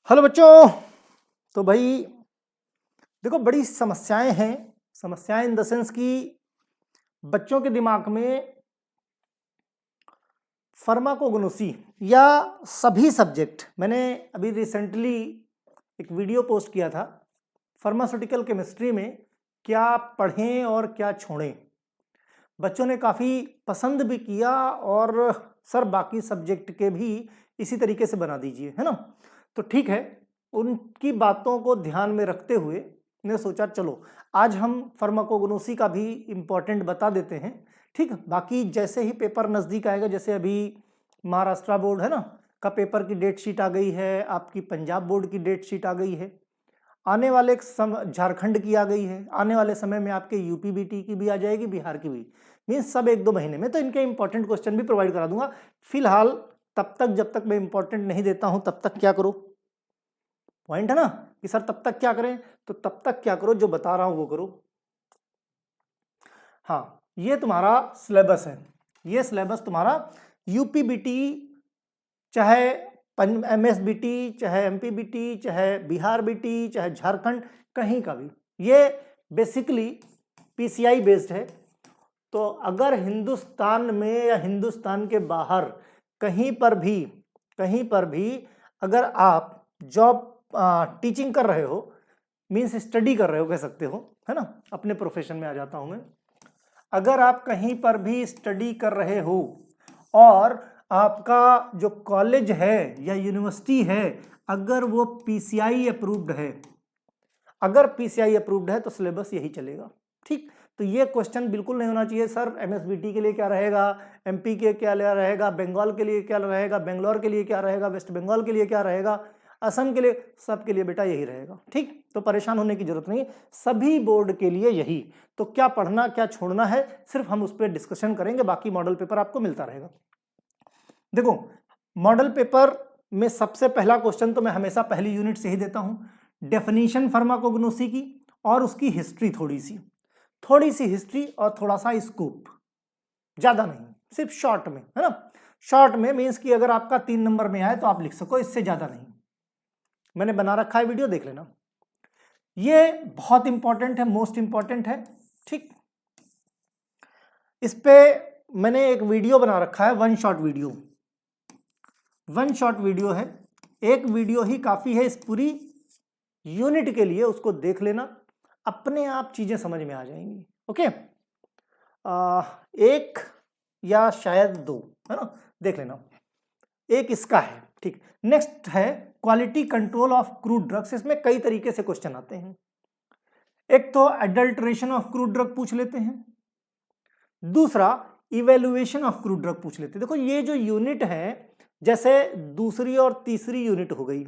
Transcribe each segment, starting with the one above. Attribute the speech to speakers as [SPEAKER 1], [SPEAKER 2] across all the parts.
[SPEAKER 1] Hello बच्चों। तो भाई देखो, बड़ी समस्याएं हैं। समस्याएं इन द सेंस कि बच्चों के दिमाग में फार्माकोग्नोसी या सभी सब्जेक्ट, मैंने अभी रिसेंटली एक वीडियो पोस्ट किया था, फार्मास्यूटिकल केमिस्ट्री में क्या पढ़ें और क्या छोड़ें। बच्चों ने काफ़ी पसंद भी किया और सर बाकी सब्जेक्ट के भी इसी तरीके से बना दीजिए, है ना। तो ठीक है, उनकी बातों को ध्यान में रखते हुए ने सोचा चलो आज हम फार्माकोग्नोसी का भी इम्पोर्टेंट बता देते हैं। ठीक, बाकी जैसे ही पेपर नज़दीक आएगा, जैसे अभी महाराष्ट्र बोर्ड है ना का पेपर की डेट शीट आ गई है, आपकी पंजाब बोर्ड की डेट शीट आ गई है, आने वाले झारखंड की आ गई है, आने वाले समय में आपके यूपी बीटी की भी आ जाएगी, बिहार की भी, मीन्स सब 1-2 महीने में। तो इनके इंपॉर्टेंट क्वेश्चन भी प्रोवाइड करा दूंगा। फिलहाल तब तक, जब तक मैं इंपॉर्टेंट नहीं देता हूं, तब तक क्या करो, पॉइंट है ना कि सर तब तक क्या करें, तो तब तक क्या करो, जो बता रहा हूं वो करो। हाँ, ये तुम्हारा सिलेबस है। ये सिलेबस तुम्हारा यूपी बीटी, चाहे MSBT, चाहे MP BT, चाहे बिहार BT, चाहे झारखंड, कहीं का भी, ये बेसिकली PCI बेस्ड है। तो अगर हिंदुस्तान में या हिंदुस्तान के बाहर कहीं पर भी अगर आप जॉब टीचिंग कर रहे हो, मीन्स स्टडी कर रहे हो कह सकते हो, है ना, अपने प्रोफेशन में आ जाता हूं मैं। अगर आप कहीं पर भी स्टडी कर रहे हो और आपका जो कॉलेज है या यूनिवर्सिटी है, अगर वो PCI अप्रूव्ड है, अगर PCI अप्रूव्ड है तो सिलेबस यही चलेगा। ठीक, तो ये क्वेश्चन बिल्कुल नहीं होना चाहिए सर MSBT के लिए क्या रहेगा, MP के क्या रहेगा, बंगाल के लिए क्या रहेगा, बेंगलोर के लिए क्या रहेगा, वेस्ट बंगाल के लिए क्या रहेगा, असम के लिए, सबके लिए बेटा यही रहेगा। ठीक, तो परेशान होने की जरूरत नहीं, सभी बोर्ड के लिए यही। तो क्या पढ़ना क्या छोड़ना है, सिर्फ हम उस पर डिस्कशन करेंगे, बाकी मॉडल पेपर आपको मिलता रहेगा। देखो, मॉडल पेपर में सबसे पहला क्वेश्चन तो मैं हमेशा पहली यूनिट से ही देता हूं, डेफिनेशन फार्माकोग्नोसी की और उसकी हिस्ट्री, थोड़ी सी हिस्ट्री और थोड़ा सा स्कोप, ज्यादा नहीं, सिर्फ शॉर्ट में, है ना। शॉर्ट में मीन्स कि अगर आपका 3 नंबर में आए तो आप लिख सको, इससे ज्यादा नहीं। मैंने बना रखा है, वीडियो देख लेना, ये बहुत इंपॉर्टेंट है, मोस्ट इंपॉर्टेंट है। ठीक, इस पे मैंने एक वीडियो बना रखा है, 1 शॉट वीडियो है, एक वीडियो ही काफी है इस पूरी यूनिट के लिए, उसको देख लेना, अपने आप चीजें समझ में आ जाएंगी। ओके, एक या शायद 2, है ना, देख लेना, एक इसका है। ठीक, नेक्स्ट है quality control of crude drugs. इसमें कई तरीके से क्वेश्चन आते हैं। एक तो एडल्ट्रेशन ऑफ क्रूड ड्रग पूछ लेते हैं, दूसरा इवेल्युएशन ऑफ क्रूड ड्रग पूछ लेते हैं। देखो, ये जो यूनिट है, जैसे दूसरी और तीसरी यूनिट हो गई,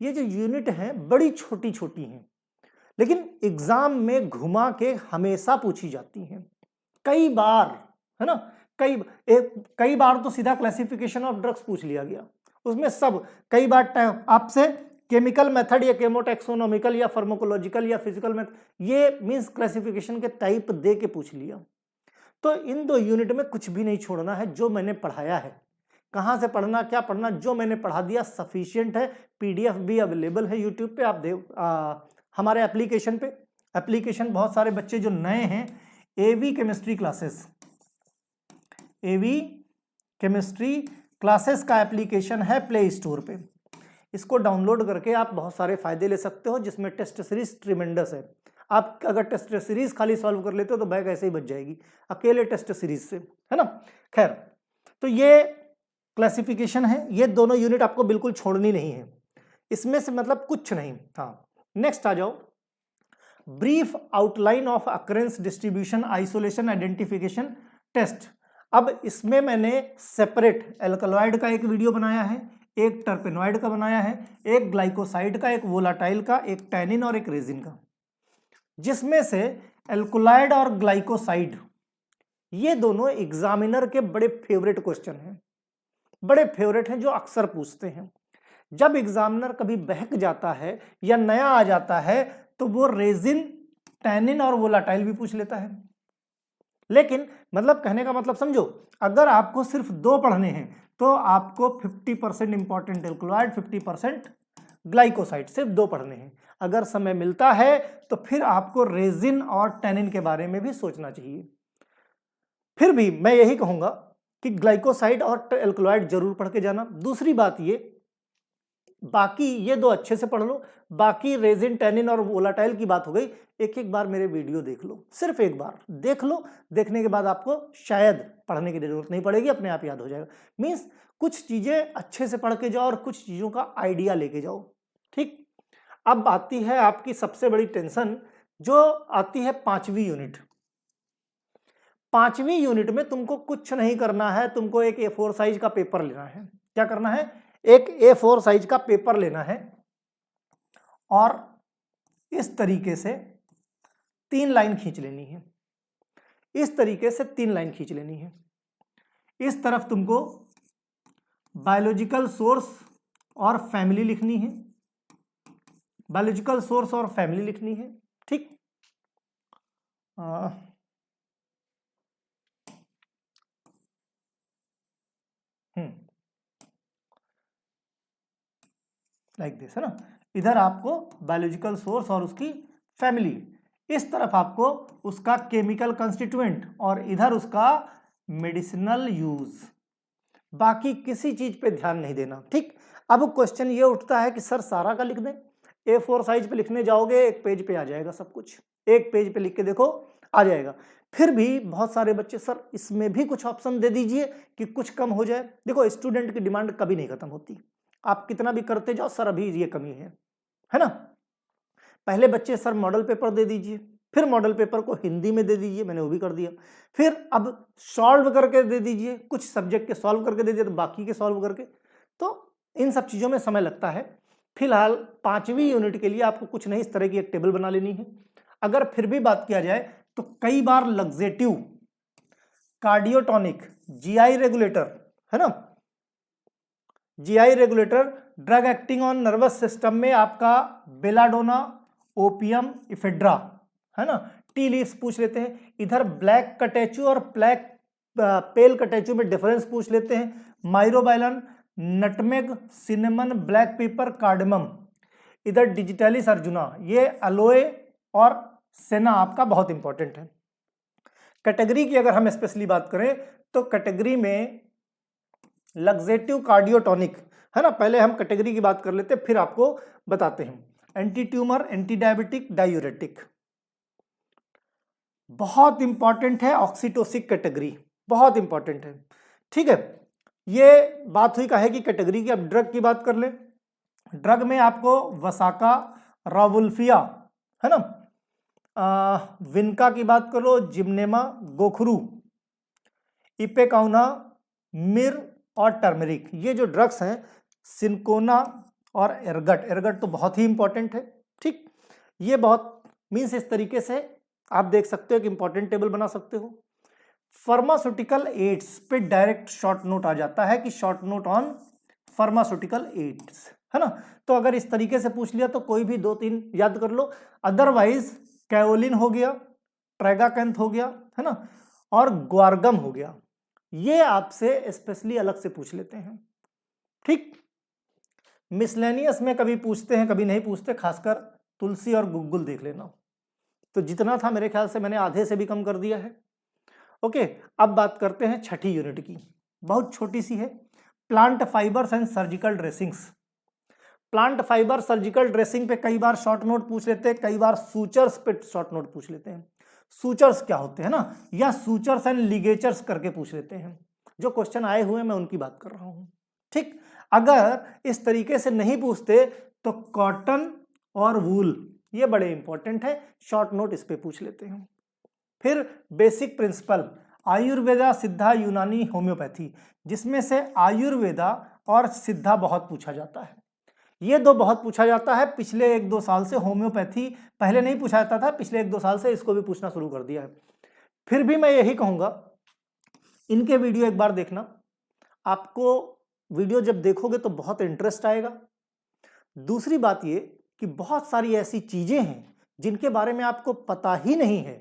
[SPEAKER 1] ये जो यूनिट है बड़ी छोटी छोटी हैं, लेकिन एग्जाम में घुमा के हमेशा पूछी जाती हैं, कई बार, है ना। कई बार तो सीधा क्लासिफिकेशन ऑफ ड्रग्स पूछ लिया गया, उसमें सब कई बार आपसे केमिकल मेथड या केमोटैक्सोनॉमिकल या फार्माकोलॉजिकल या फिजिकल मेथड, ये मींस क्लासिफिकेशन के टाइप दे के पूछ लिया। तो इन 2 यूनिट में कुछ भी नहीं छोड़ना है, जो मैंने पढ़ाया है, कहां से पढ़ना क्या पढ़ना, जो मैंने पढ़ा दिया सफिशिएंट है। PDF भी अवेलेबल है यूट्यूब पे, आप हमारे एप्लीकेशन पे, एप्लीकेशन बहुत सारे बच्चे जो नए हैं, AV केमिस्ट्री क्लासेस का एप्लीकेशन है प्ले स्टोर पे, इसको डाउनलोड करके आप बहुत सारे फायदे ले सकते हो, जिसमें टेस्ट सीरीज ट्रिमेंडस है। आप अगर टेस्ट सीरीज खाली सॉल्व कर लेते हो तो बैग ऐसे ही बच जाएगी अकेले टेस्ट सीरीज से, है ना। खैर, तो ये क्लासिफिकेशन है, ये दोनों यूनिट आपको बिल्कुल छोड़नी नहीं है, इसमें से मतलब कुछ नहीं। हाँ, नेक्स्ट आ जाओ, brief outline of occurrence distribution isolation identification test. अब इसमें मैंने सेपरेट एल्कलॉइड का एक वीडियो बनाया है, एक टर्पेनॉइड का बनाया है, एक ग्लाइकोसाइड का, एक वोलाटाइल का, एक टैनिन और एक रेजिन का, जिसमें से एल्कलॉइड और ग्लाइकोसाइड ये दोनों एग्जामिनर के बड़े फेवरेट क्वेश्चन हैं, बड़े फेवरेट हैं, जो अक्सर पूछते हैं। जब एग्जामिनर कभी बहक जाता है या नया आ जाता है तो वो रेजिन, टैनिन और वोलाटाइल भी पूछ लेता है। लेकिन मतलब कहने का मतलब समझो, अगर आपको सिर्फ 2 पढ़ने हैं तो आपको 50% इंपॉर्टेंट एल्कलॉइड, 50% ग्लाइकोसाइड, सिर्फ 2 पढ़ने हैं। अगर समय मिलता है तो फिर आपको रेजिन और टैनिन के बारे में भी सोचना चाहिए। फिर भी मैं यही कहूंगा कि ग्लाइकोसाइड और एल्कलॉइड जरूर पढ़ के जाना। दूसरी बात ये, बाकी ये 2 अच्छे से पढ़ लो, बाकी रेजिन, टैनिन और वोलाटाइल की बात हो गई। एक एक बार मेरे वीडियो देख लो, सिर्फ एक बार देख लो, देखने के बाद आपको शायद पढ़ने की जरूरत नहीं पड़ेगी, अपने आप याद हो जाएगा। मीन्स कुछ चीजें अच्छे से पढ़ के जाओ और कुछ चीजों का आइडिया लेके जाओ, ठीक। अब आती है आपकी सबसे बड़ी टेंशन, जो आती है 5वीं यूनिट। 5वीं यूनिट में तुमको कुछ नहीं करना है, तुमको एक A4 साइज का पेपर लेना है। क्या करना है? एक A4 साइज का पेपर लेना है और इस तरीके से 3 लाइन खींच लेनी है। इस तरीके से 3 लाइन खींच लेनी है। इस तरफ तुमको बायोलॉजिकल सोर्स और फैमिली लिखनी है, बायोलॉजिकल सोर्स और फैमिली लिखनी है, ठीक। लाइक दिस, है ना। इधर आपको बायोलॉजिकल सोर्स और उसकी फैमिली, इस तरफ आपको उसका केमिकल कंस्टिट्यूएंट और इधर उसका मेडिसिनल यूज। बाकी किसी चीज पे ध्यान नहीं देना, ठीक। अब क्वेश्चन ये उठता है कि सर सारा का लिख दें। A4 साइज पे लिखने जाओगे, एक पेज पे आ जाएगा सब कुछ, एक पेज पे लिख के देखो आ जाएगा। फिर भी बहुत सारे बच्चे, सर इसमें भी कुछ ऑप्शन दे दीजिए कि कुछ कम हो जाए। देखो, स्टूडेंट की डिमांड कभी नहीं खत्म होती, आप कितना भी करते जाओ, सर अभी ये कमी है ना। पहले बच्चे, सर मॉडल पेपर दे दीजिए, फिर मॉडल पेपर को हिंदी में दे दीजिए, मैंने वो भी कर दिया। फिर अब सॉल्व करके दे दीजिए, कुछ सब्जेक्ट के सॉल्व करके दे दिए, तो बाकी के सॉल्व करके। तो इन सब चीजों में समय लगता है। फिलहाल 5वीं यूनिट के लिए आपको कुछ नहीं, इस तरह की एक टेबल बना लेनी है। अगर फिर भी बात किया जाए तो कई बार लग्जेटिव, कार्डियोटॉनिक, जीआई रेगुलेटर, है ना, GI regulator, drug acting on nervous system में आपका बेलाडोना, ओपियम, इफेड्रा, है ना, टी लीव्स पूछ लेते हैं। इधर ब्लैक कटेचू और ब्लैक पेल कटेचू में डिफरेंस पूछ लेते हैं। Myrobalan, nutmeg, cinnamon, black pepper, cardamom. इधर डिजिटलिस अर्जुना, ये अलोए और सेना आपका बहुत इंपॉर्टेंट है। कैटेगरी की अगर हम स्पेशली बात करें तो कैटेगरी में लग्जेटिव, कार्डियोटॉनिक, है ना। पहले हम कैटेगरी की बात कर लेते हैं, फिर आपको बताते हैं। Anti tumour, anti diabetic, diuretic, बहुत इंपॉर्टेंट है। ऑक्सीटोसिक कैटेगरी बहुत इंपॉर्टेंट है, ठीक है। ये बात हुई काहे की कैटेगरी की। अब ड्रग की बात कर ले। ड्रग में आपको वसाका, रावुल्फिया, है ना, विनका की बात करो, जिम्नेमा, गोखरू, इपेकाउना, मिर और टर्मरिक, ये जो ड्रग्स हैं, सिनकोना और एरगट। एरगट तो बहुत ही इंपॉर्टेंट है, ठीक। ये बहुत मीन्स इस तरीके से आप देख सकते हो कि इंपॉर्टेंट टेबल बना सकते हो। फार्मास्यूटिकल एड्स पे डायरेक्ट शॉर्ट नोट आ जाता है कि short note on pharmaceutical ads, है ना। तो अगर इस तरीके से पूछ लिया तो कोई भी 2-3 याद कर लो। अदरवाइज कैओलिन हो गया, ट्रैगाकैंथ हो गया, है ना, और ग्वारगम हो गया, ये आपसे स्पेशली अलग से पूछ लेते हैं, ठीक। मिसलेनियस में कभी पूछते हैं, कभी नहीं पूछते, खासकर तुलसी और गुग्गुल देख लेना। तो जितना था मेरे ख्याल से मैंने आधे से भी कम कर दिया है। ओके, अब बात करते हैं 6ठी यूनिट की, बहुत छोटी सी है। Plant fibres and surgical dressings. Plant fibre surgical dressing पे कई बार शॉर्ट नोट पूछ लेते हैं, कई बार सूचर्स पे शॉर्ट नोट पूछ लेते हैं। सूचर्स क्या होते हैं ना, या सूचर्स एंड लिगेचर्स करके पूछ लेते हैं। जो क्वेश्चन आए हुए मैं उनकी बात कर रहा हूं, ठीक। अगर इस तरीके से नहीं पूछते तो कॉटन और वूल, ये बड़े इंपॉर्टेंट है, शॉर्ट नोट इस पे पूछ लेते हैं। फिर बेसिक प्रिंसिपल, आयुर्वेदा, सिद्धा, यूनानी, होम्योपैथी, जिसमें से आयुर्वेदा और सिद्धा बहुत पूछा जाता है। ये 2 बहुत पूछा जाता है। पिछले 1-2 साल से होम्योपैथी पहले नहीं पूछा जाता था, पिछले 1-2 साल से इसको भी पूछना शुरू कर दिया है। फिर भी मैं यही कहूंगा, इनके वीडियो एक बार देखना। आपको वीडियो जब देखोगे तो बहुत इंटरेस्ट आएगा। दूसरी बात ये कि बहुत सारी ऐसी चीजें हैं जिनके बारे में आपको पता ही नहीं है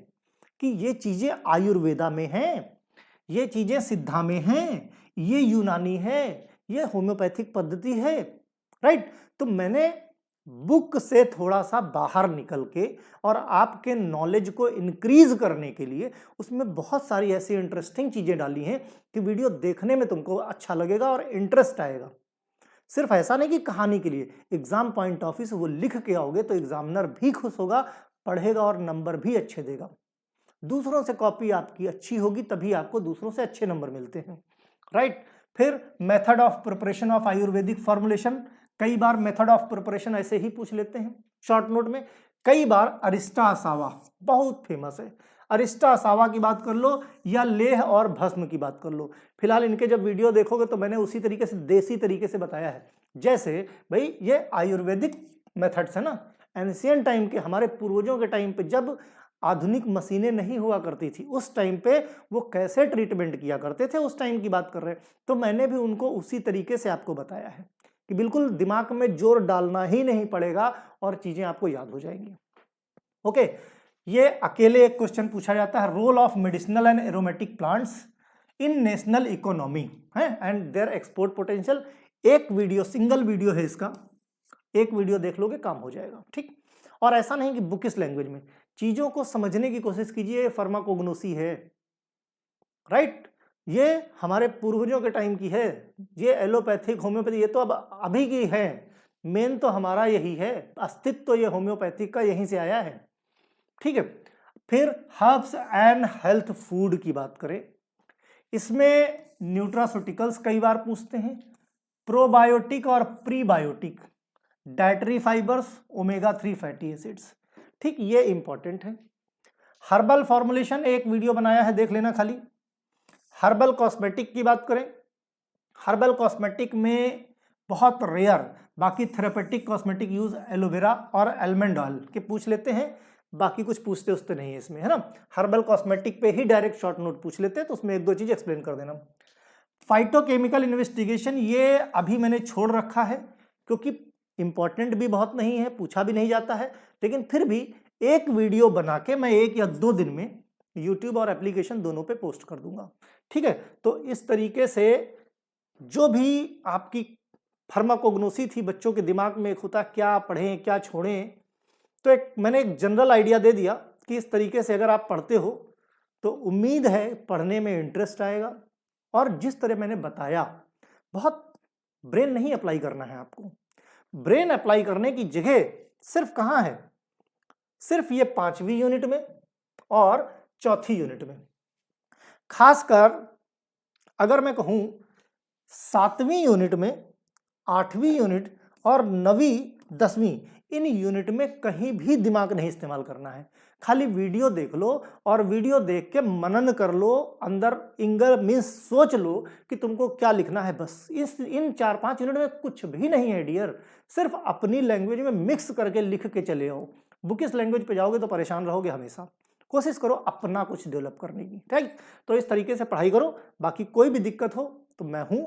[SPEAKER 1] कि ये चीजें आयुर्वेदा में हैं, ये चीजें सिद्धा में हैं, ये यूनानी है, ये होम्योपैथिक पद्धति है, राइट। तो मैंने बुक से थोड़ा सा बाहर निकल के और आपके नॉलेज को इंक्रीज करने के लिए उसमें बहुत सारी ऐसी इंटरेस्टिंग चीजें डाली हैं कि वीडियो देखने में तुमको अच्छा लगेगा और इंटरेस्ट आएगा। सिर्फ ऐसा नहीं कि कहानी के लिए, एग्जाम पॉइंट ऑफ व्यू से वो लिख के आओगे तो एग्जामिनर भी खुश होगा, पढ़ेगा और नंबर भी अच्छे देगा। दूसरों से कॉपी आपकी अच्छी होगी तभी आपको दूसरों से अच्छे नंबर मिलते हैं, राइट। फिर method of preparation of Ayurvedic formulation, कई बार मेथड ऑफ प्रिपरेशन ऐसे ही पूछ लेते हैं शॉर्ट नोट में। कई बार अरिस्टा असावा बहुत फेमस है, अरिस्टा असावा की बात कर लो या लेह और भस्म की बात कर लो। फिलहाल इनके जब वीडियो देखोगे तो मैंने उसी तरीके से देसी तरीके से बताया है। जैसे भाई ये आयुर्वेदिक मेथड्स है ना, एंशियंट टाइम के हमारे पूर्वजों के टाइम पे जब आधुनिक मशीनें नहीं हुआ करती थी उस टाइम पे वो कैसे ट्रीटमेंट किया करते थे, उस टाइम की बात कर रहे हैं। तो मैंने भी उनको उसी तरीके से आपको बताया है कि बिल्कुल दिमाग में जोर डालना ही नहीं पड़ेगा और चीजें आपको याद हो जाएंगी। ओके, ये अकेले एक क्वेश्चन पूछा जाता है, role of medicinal and aromatic plants in national economy है एंड देयर एक्सपोर्ट पोटेंशियल। एक वीडियो, सिंगल वीडियो है इसका, एक वीडियो देख लोगे काम हो जाएगा, ठीक। और ऐसा नहीं कि बुकिश लैंग्वेज में, चीजों को समझने की कोशिश कीजिए। फार्माकोग्नोसी है, राइट, ये हमारे पूर्वजों के टाइम की है। ये एलोपैथिक होम्योपैथी ये तो अब अभी की है, मेन तो हमारा यही है, अस्तित्व तो ये होम्योपैथिक का यहीं से आया है, ठीक है। फिर हर्ब्स एंड हेल्थ फूड की बात करें, इसमें न्यूट्रास्यूटिकल्स कई बार पूछते हैं, प्रोबायोटिक और prebiotic, dietary fibres, omega 3 fatty acids, ठीक, ये इंपॉर्टेंट है। हर्बल फॉर्मुलेशन एक वीडियो बनाया है, देख लेना खाली। हर्बल कॉस्मेटिक की बात करें, हर्बल कॉस्मेटिक में बहुत रेयर, बाकी थेरेपेटिक कॉस्मेटिक यूज एलोवेरा और आलमंड ऑयल के पूछ लेते हैं, बाकी कुछ पूछते उसते नहीं है इसमें, है ना। हर्बल कॉस्मेटिक पे ही डायरेक्ट शॉर्ट नोट पूछ लेते हैं तो उसमें एक दो चीज एक्सप्लेन कर देना। फाइटोकेमिकल इन्वेस्टिगेशन ये अभी मैंने छोड़ रखा है क्योंकि इंपॉर्टेंट भी बहुत नहीं है, पूछा भी नहीं जाता है, लेकिन फिर भी एक वीडियो बना के मैं 1 या 2 दिन में यूट्यूब और एप्लीकेशन दोनों पे पोस्ट कर दूंगा, ठीक है। तो इस तरीके से जो भी आपकी फार्माकोग्नोसी थी बच्चों के दिमाग में एक होता क्या पढ़ें क्या छोड़ें, तो मैंने एक जनरल आइडिया दे दिया कि इस तरीके से अगर आप पढ़ते हो तो उम्मीद है पढ़ने में इंटरेस्ट आएगा। और जिस तरह मैंने बताया, बहुत ब्रेन नहीं अप्लाई करना है आपको, ब्रेन अप्लाई करने की जगह सिर्फ कहाँ है, सिर्फ ये 5वीं यूनिट में और 4थी यूनिट में। खासकर अगर मैं कहूं 7वीं यूनिट में, 8वीं यूनिट और 9वीं 10वीं, इन यूनिट में कहीं भी दिमाग नहीं इस्तेमाल करना है। खाली वीडियो देख लो और वीडियो देख के मनन कर लो, अंदर इंगर मीन्स सोच लो कि तुमको क्या लिखना है, बस। इन 4-5 यूनिट में कुछ भी नहीं है डियर, सिर्फ अपनी लैंग्वेज में मिक्स करके लिख के चले आओ। बुकिश लैंग्वेज पे जाओगे तो परेशान रहोगे हमेशा। कोशिश करो अपना कुछ डेवलप करने की, राइट। तो इस तरीके से पढ़ाई करो, बाकी कोई भी दिक्कत हो तो मैं हूं।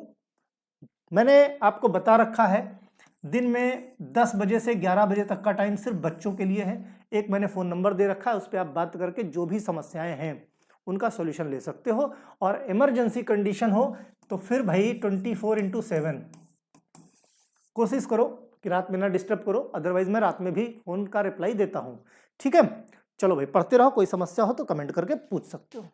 [SPEAKER 1] मैंने आपको बता रखा है दिन में 10 बजे से 11 बजे तक का टाइम सिर्फ बच्चों के लिए है। एक मैंने फ़ोन नंबर दे रखा है, उस पर आप बात करके जो भी समस्याएं हैं उनका सॉल्यूशन ले सकते हो। और इमरजेंसी कंडीशन हो तो फिर भाई 24/7 कोशिश करो कि रात में ना डिस्टर्ब करो, अदरवाइज मैं रात में भी फ़ोन का रिप्लाई देता हूँ, ठीक है। चलो भाई पढ़ते रहो, कोई समस्या हो तो कमेंट करके पूछ सकते हो।